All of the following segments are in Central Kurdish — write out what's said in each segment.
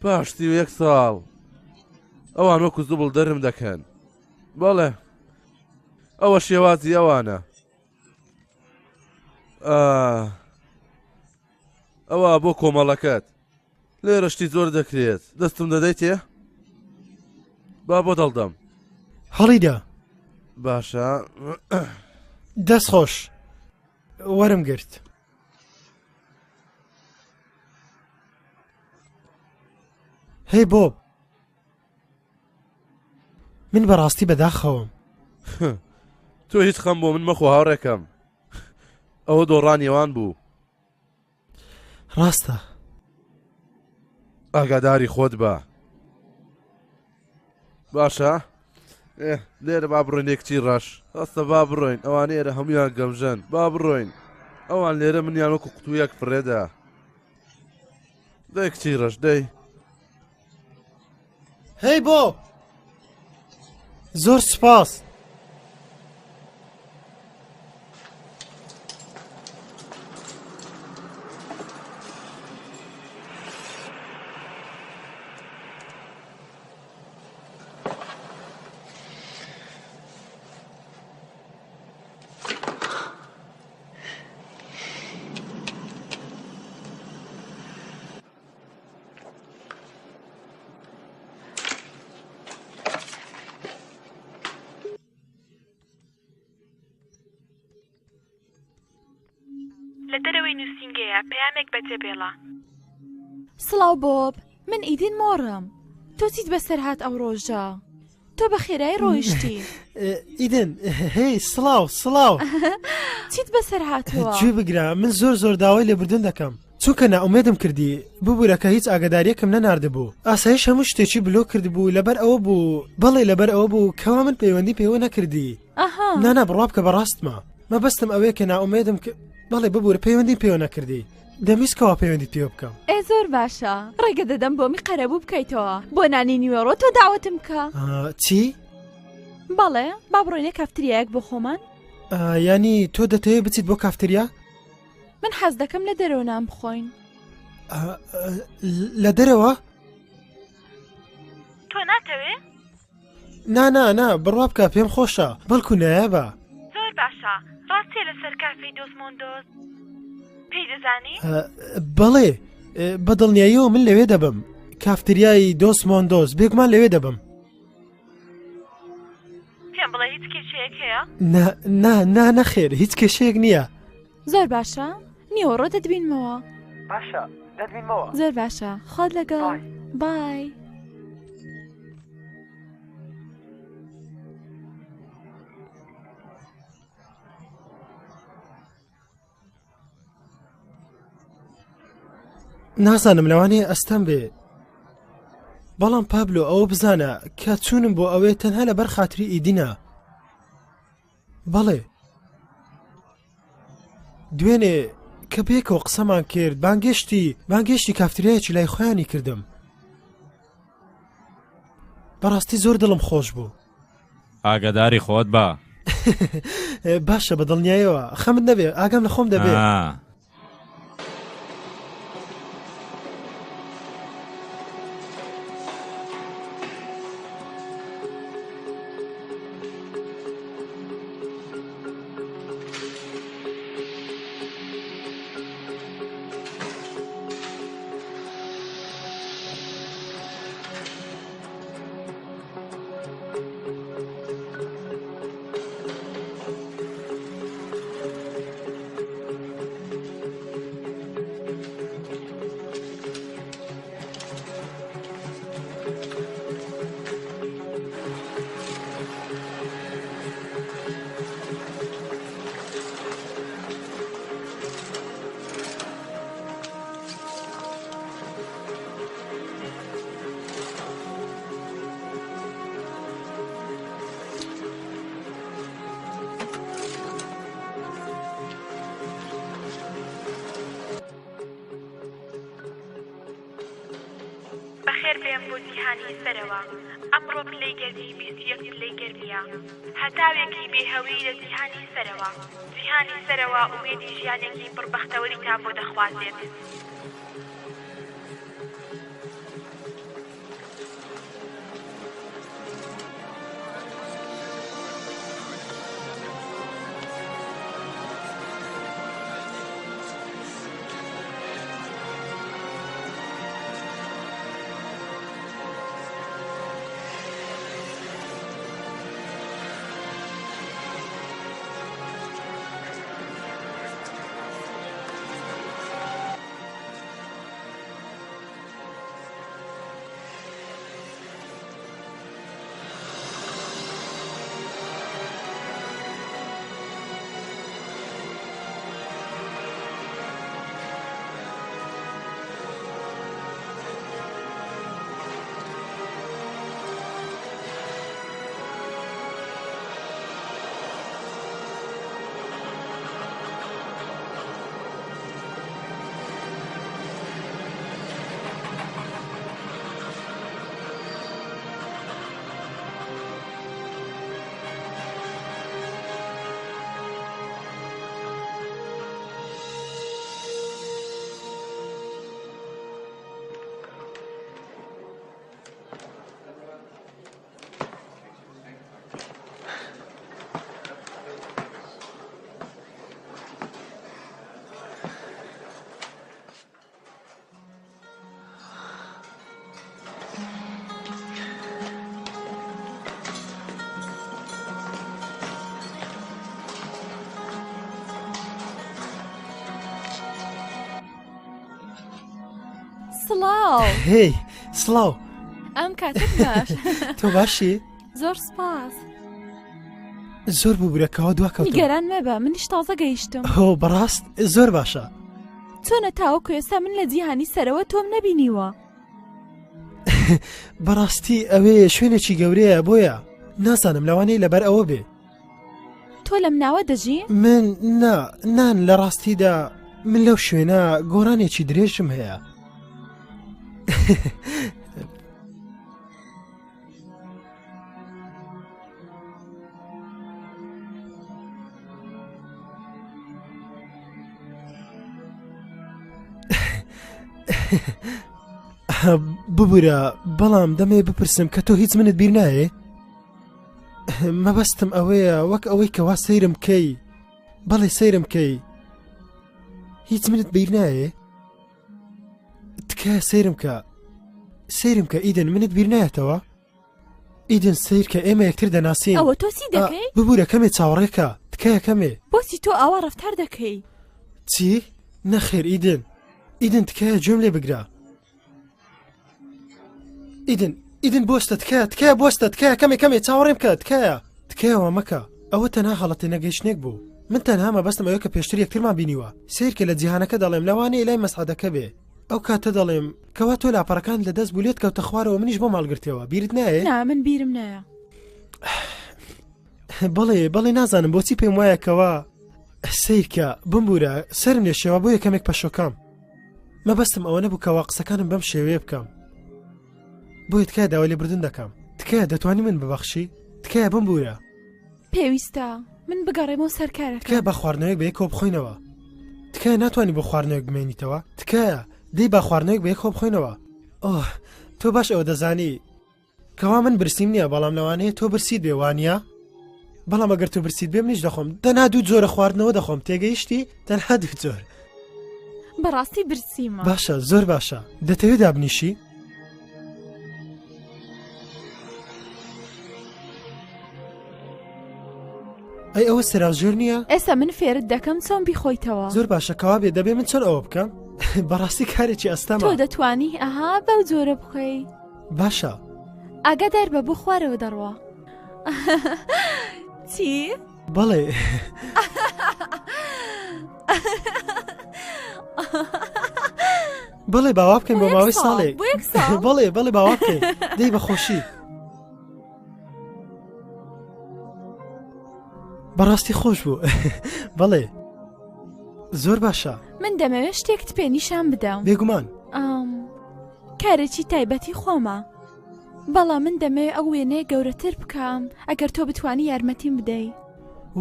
پاش 31 ساڵ ئەوان وەکو زوبڵ دەرم دەکەن. بەڵێ ئەوە شێوازی ئەوانە. ئەوە بۆ کۆمەڵەکەت لێرەشتی زۆر دەکرێت. دەستم دەدەیتێ؟ با بۆ دڵدەم. هەڵیدا. باشە دەست خۆش وەرم گرت. هەی بۆب، من بەڕاستی بەداخەوم. تۆ هیچ خەم بۆ من مەخۆ هاوڕێکەم. ئەوە دۆڕانیێوان بوو. ڕاستە. ئاگاداری خۆت بە. باشە لێرە با بڕۆین یەکچی ڕەش. ڕاستە با بڕۆین. ئەوانەیە هەمویان گەمژەن. با بڕۆین. ئەوان لێرە منیان وەکو قوتوویەک فڕێدا. دە کچی ڕەش دەی. هەی بۆ زۆر سپاس. لە دەرەوەی نووسینگەیە پەیامێک بەجێ بێڵە. سڵاو بۆب، من ئیدین مۆڕم. تۆ چیت بەسەر هات ئەو ڕۆژە؟ تۆ بە خێرایی ڕۆیشتی. ئیدن هەی سڵاو سڵاو. چیت بەسەر هاتووە؟ گوێ بگرە، من زۆر داوای لێبوردن دەکەم. چونکە نائومێدم کردی ببوورە کە هیچ ئاگاداریەکم نەناردبوو. ئاسایش هەموو شتێکی بلۆ کردبوو لەبەر ئەوە بوو. بەڵێ لەبەر ئەوە بوو کەوا من پەیوەندی پێوە نەکردی. نانا بڕوا بکە بەڕاستمە. مەبەستم ئەوەیە کە نائومێدم بەڵێ ببوورە پەیوەندی پێوە نەکردی. دەمیستکەوە پەیوەندی پێوە بکەم. زۆر باشە. ڕێگە دەدەم بۆمی قەرەبوو بکەیتەوە بۆ نانی نیوەڕۆ تۆ داوەتم بکە. چی؟ بەڵێ با بڕۆینە کافتریایەک بۆ خۆمان. ینی تۆ دەتەوێت بچیت بۆ کافتریا؟ من حەز دەکەم لە دەرەوە نان بخۆین. لە دەرەوە؟ تۆ ناتەوێ؟ نا بڕوا بکە پێم خۆشە بەڵکو نایابە. زۆر باشە. ڕاستیە لەسەر کافەی دۆزمۆندۆز پێی دەزانی؟ بەڵێ بەدڵنیاییەوە من لەوێ دەبم. کافتریای دۆزمۆندۆز بێگومان لەوێ دەبم. پێم بڵێ هیچ کێشەیەک هەیە؟ نەخێر هیچ کێشەیەک نییە. زۆر باشە. نیوەڕۆ دەتبینمەوە. باشە دەتبینمەوە. زۆر باشە. خۆت لەگەڵ. بای. نازانم لەوانەیە ئەستەم بێ، بەڵام پابلۆ ئەوە بزانە کە چوونم بۆ ئەوەیە تەنها لەبەر خاتری ئیدینە. بەڵێ دوێنێ کە بێکەوە قسەمان کرد بانگێشتی کافتریایەکی لای خۆیانی کردم. بەڕاستی زۆر دڵم خۆش بوو. ئاگاداری خۆت بە. باشە بەدڵنیایەوە خەمت نەبێ، ئاگام لە خۆم دەبێ. بەخێر بێم بۆ جیهانی سەرەوە. ئەمڕۆ پلەی گەرمی 21 پلەی گەرمیە. هەتاوێکی بێهەوی لە جیهانی سەرەوە. جیهانی سەرەوە ئومێدی ژیانێکی پڕبەختەوەریتان بۆ دەخوازێت. سڵاو هی سڵاو ئەم کاتت باش تۆ باشی زۆر سپاس زۆر ببوورەکەەوە دواکەوت نیگەران مەبە منیش تازە گەیشتم هۆ بەڕاست زۆر باشە چۆنە تاوەکو ئێستا من لە جیهانی سەرەوە تۆم نەبینیوە بەڕاستی ئەوێ شوێنێکی گەورەیە بۆیە نازانم لەوانەیە لەبەر ئەوە بێ تۆ لەم ناوە دەژی من نان لە ڕاستیدا من لەو شوێنە گۆڕانێکی درێژم هەیە ببوورە بەڵام دەمێ بپرسم کە تۆ هیچ منت بیر نایێ مەبەستم ئەوەیە وەک ئەوەی کەوا سەیرم کەی بەڵێ سەیرم کەی هیچ منت بیر نایێ تکایە سەیرم کە ئیدن منت بیر نایەتەوە ئیدن سیر کە ئێمە یەکتر دەناسین ئەوە تۆسی دەکەی ببوورە کەمێ چاوەڕێکە تکایە کەمێ بۆچی تۆ ئاوا ڕەفتار دەکەی چی؟ نەخێر ئیدن تکایە گوێم لێ بگرە ئیدن بۆستە تکایە بۆستە تکایە کەمێ چاوەڕێم بکە تکایەوە مەکە ئەوە تەنها هەڵەتێ نەگەیشتنێک بوو من تەنها مەبەستم ئەوە کە پێشتر یەکترمان بینیوە سیرکە لە جیهانەکە دەڵێم لەوانەیە لای مەسعەدەکە بێ ئەو کاتە دەڵێم کەوا تۆ لاپەڕەکان لە دەست بولێت کەوتە خوارەوە منیش بۆ ماڵگرتەوە بیرت نایە؟ نا من بیرم نایە بەڵێ نازانم بۆچی پێم وایە کەوا سیرکە بمبورە سرم لێشەوە بۆ یەکەمێک پەشۆکەم مەبەستم ئەوە نەبوو کەوا قسەکانم بەم شێوەیە بکەم بۆیە تکایە داوای لێبردن دەکەم تکایە دەتوانی من ببەخشی تکایە بمبورە پێویستە من بگەڕێمەوە سەرکارەکە تکایە بە خواردنەوەیەک بە یەکۆ بخۆینەوە تکایە ناتوانانی بۆ خواردنەوەیەک بمێنیتەوە تکایە دەی با خواردنەوەیەک بە یەکۆ بخۆینەوە ئۆه تۆ باش ئەوە دەزانی کەوا من برسیم نییە بەڵام لەوانەیە تۆ برسیت بێ وانە بەڵام ئەگەر تۆ برسیت بێ منیش دەخۆم تەنها دوو جۆرە خواردنەوە دەخۆم تێگەیشتی تەنها دوو جۆر بەڕاستی برسیمە باشە زۆر باشە دەتەوێت دابنیشی ئەی ئەوە سەراژێر نییە؟ ئێستا من فێرت دەکەم چۆن بیخۆیتەوە زۆر باشە کەوا بێ دەبێ من چۆن ئەوە بکەم بەڕاستی کارێکی ئەستەمە تۆ دەتوانی ئەها بەو جۆرە بخۆی باشە ئاگادار بە بۆ خوارەوە دەڕوە چی؟ بەڵێ بەڵێ باوا بکەین بۆ ماوەی ساڵێک بەڵێ باوا بکەین دەی بەخۆشی بەڕاستی خۆش بوو بەڵێ زۆر باشە من دەمەوێت شتێکت پێ نیشان بدەم بێگومان کارێکی تایبەتی خۆمە بەڵام من دەمەوێت ئەو وێنەیە گەورەتر بکەم ئەگەر تۆ بتوانی یارمەتیم بدەی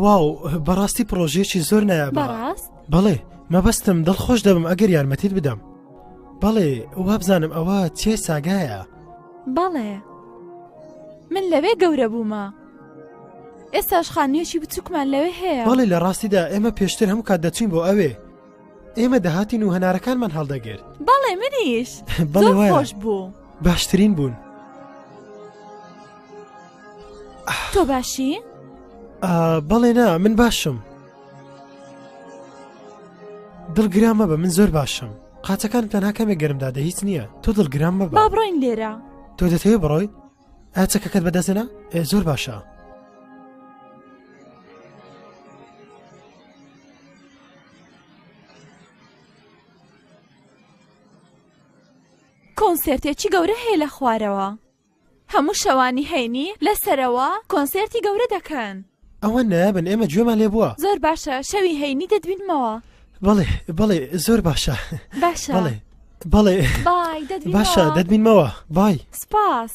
واو بەڕاستی پرۆژێکی زۆر نایابە بەڕاست؟ بەڵێ مەبەستم دڵخۆش دەبم ئەگەر یارمەتیت بدەم بەڵێ وابزانم ئەوە چێ ساگایە بەڵێ من لەوێ گەورە بوومە ئێستاش خانوویەکی بچووکمان لەوێ هەیە بەڵێ لە ڕاستیدا ئێمە پێشتر هەموو کات دەچین بۆ ئەوێ ئێمە دەهاتین و هەنارەکانمان هەڵدەگرت بەڵێ منیش بەڵێ زۆر وایە خۆش بوو باشترین بوون تۆ باشی؟ بەڵێ نا من باشم دڵگرام مەبە من زۆر باشم قاچەکانم تەنها کەمێک گەرمدادە هیچ نییە تۆ دڵگرام مەبە با بڕۆین لێرە تۆ دەتەوێت بڕۆی؟ ئاچەکەکەت بەدەستێنە؟ زۆر باشە کۆنسێرتێکی گەورە هەیە لە خوارەوە هەموو شەوانی هەینی لەسەرەوە کۆنسێرتی گەورە دەکەن ئەوە نایبن ئێمە گوێمان لێ بووە زۆر باشە شەوی هەینی دەدبینمەوە بەڵێ زۆر باشە باشە بەڵێ بای دەدبینمەوە باشە دەدبینمەوە بای سپاس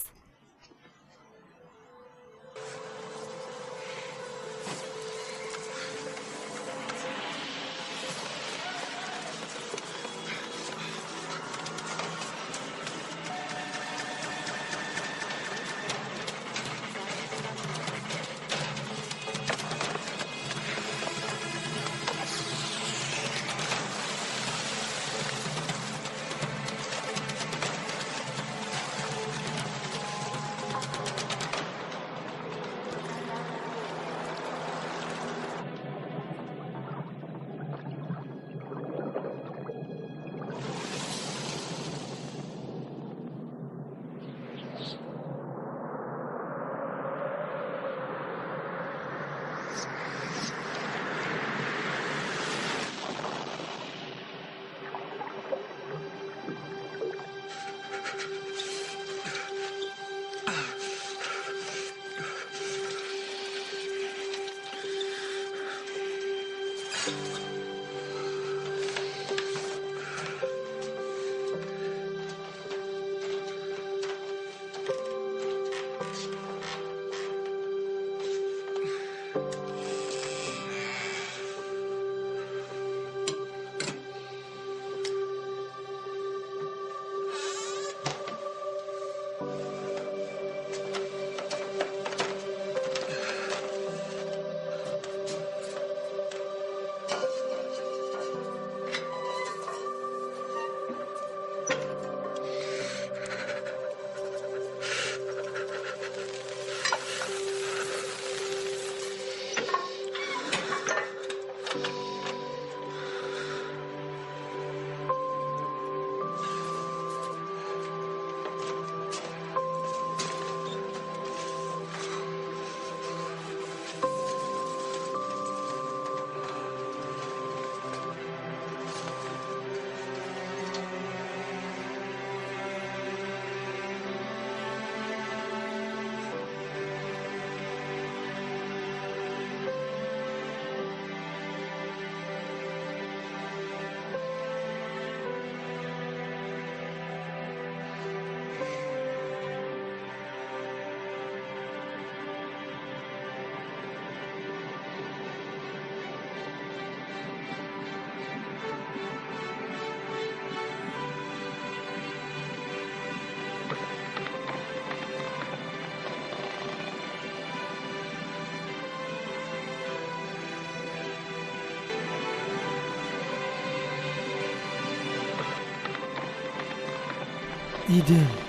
ئیدن